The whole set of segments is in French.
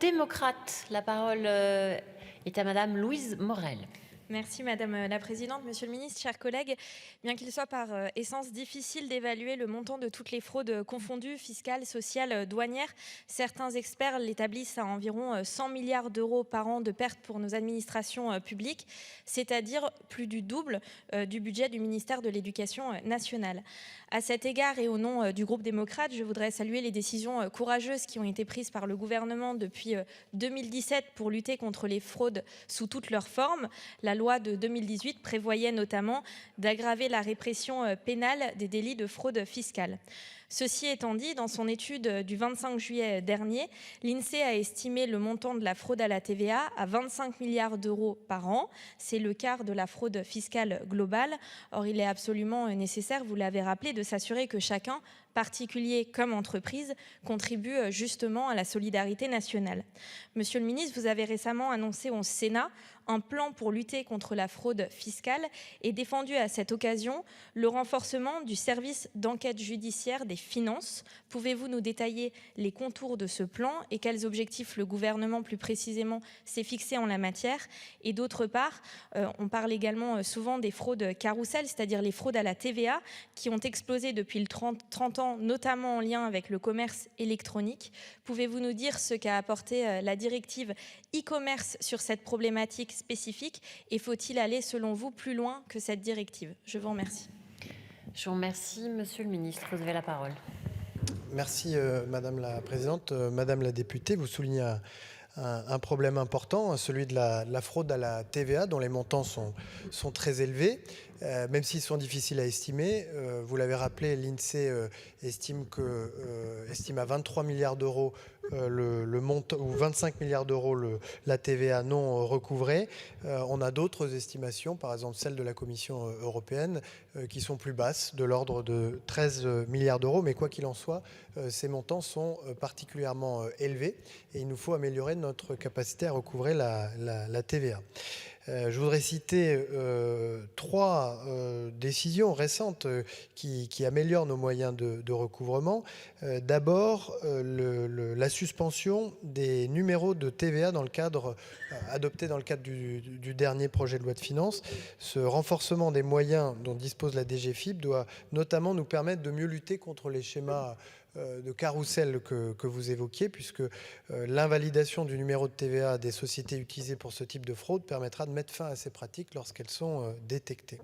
démocrates. La parole est à Madame Louise Morel. Merci Madame la Présidente, Monsieur le Ministre, chers collègues. Bien qu'il soit par essence difficile d'évaluer le montant de toutes les fraudes confondues, fiscales, sociales, douanières, certains experts l'établissent à environ 100 milliards d'euros par an de pertes pour nos administrations publiques, c'est-à-dire plus du double du budget du ministère de l'Éducation nationale. À cet égard et au nom du groupe démocrate, je voudrais saluer les décisions courageuses qui ont été prises par le gouvernement depuis 2017 pour lutter contre les fraudes sous toutes leurs formes. La loi de 2018 prévoyait notamment d'aggraver la répression pénale des délits de fraude fiscale. Ceci étant dit, dans son étude du 25 juillet dernier, l'INSEE a estimé le montant de la fraude à la TVA à 25 milliards d'euros par an. C'est le quart de la fraude fiscale globale. Or, il est absolument nécessaire, vous l'avez rappelé, de s'assurer que chacun, particulier comme entreprise, contribue justement à la solidarité nationale. Monsieur le ministre, vous avez récemment annoncé au Sénat un plan pour lutter contre la fraude fiscale et défendu à cette occasion le renforcement du service d'enquête judiciaire des finances. Pouvez-vous nous détailler les contours de ce plan et quels objectifs le gouvernement plus précisément s'est fixé en la matière? Et d'autre part, on parle également souvent des fraudes carrousel, c'est-à-dire les fraudes à la TVA qui ont explosé depuis le 30 ans, notamment en lien avec le commerce électronique. Pouvez-vous nous dire ce qu'a apporté la directive e-commerce sur cette problématique spécifique et faut-il aller, selon vous, plus loin que cette directive? Je vous remercie. Je vous remercie. Monsieur le ministre, vous avez la parole. Merci Madame la Présidente. Madame la députée, vous soulignez un problème important, celui de la fraude à la TVA, dont les montants sont très élevés, même s'ils sont difficiles à estimer. Vous l'avez rappelé, l'INSEE estime à 23 milliards d'euros le montant, ou 25 milliards d'euros la TVA non recouvrée. On a d'autres estimations, par exemple celle de la Commission européenne, qui sont plus basses, de l'ordre de 13 milliards d'euros. Mais quoi qu'il en soit, ces montants sont particulièrement élevés et il nous faut améliorer notre capacité à recouvrer la TVA. Je voudrais citer trois décisions récentes qui améliorent nos moyens de recouvrement. D'abord, la suspension des numéros de TVA adoptés dans le cadre du dernier projet de loi de finances. Ce renforcement des moyens dont dispose la DGFiP doit notamment nous permettre de mieux lutter contre les schémas de carrousel que vous évoquiez, puisque l'invalidation du numéro de TVA des sociétés utilisées pour ce type de fraude permettra de mettre fin à ces pratiques lorsqu'elles sont détectées.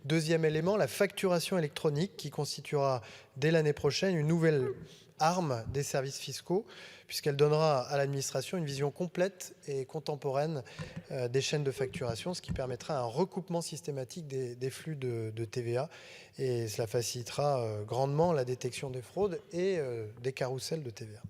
Deuxième élément, la facturation électronique qui constituera dès l'année prochaine une nouvelle arme des services fiscaux, puisqu'elle donnera à l'administration une vision complète et contemporaine des chaînes de facturation, ce qui permettra un recoupement systématique des flux de TVA et cela facilitera grandement la détection des fraudes et des carrousels de TVA.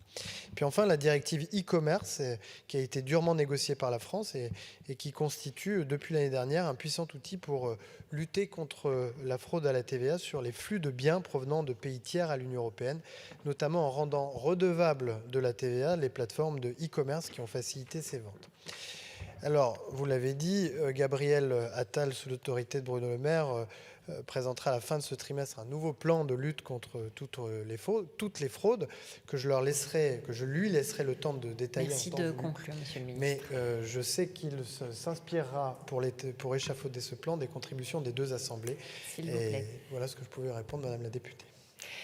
Puis enfin, la directive e-commerce qui a été durement négociée par la France et qui constitue depuis l'année dernière un puissant outil pour lutter contre la fraude à la TVA sur les flux de biens provenant de pays tiers à l'Union européenne, notamment en rendant redevables de la TVA les plateformes de e-commerce qui ont facilité ces ventes. Alors, vous l'avez dit, Gabriel Attal, sous l'autorité de Bruno Le Maire, présentera à la fin de ce trimestre un nouveau plan de lutte contre toutes les fraudes que je lui laisserai le temps de détailler. Merci de conclure, Monsieur le ministre. Mais je sais qu'il s'inspirera pour échafauder ce plan des contributions des deux assemblées. S'il vous plaît. Et voilà ce que je pouvais répondre, Madame la députée.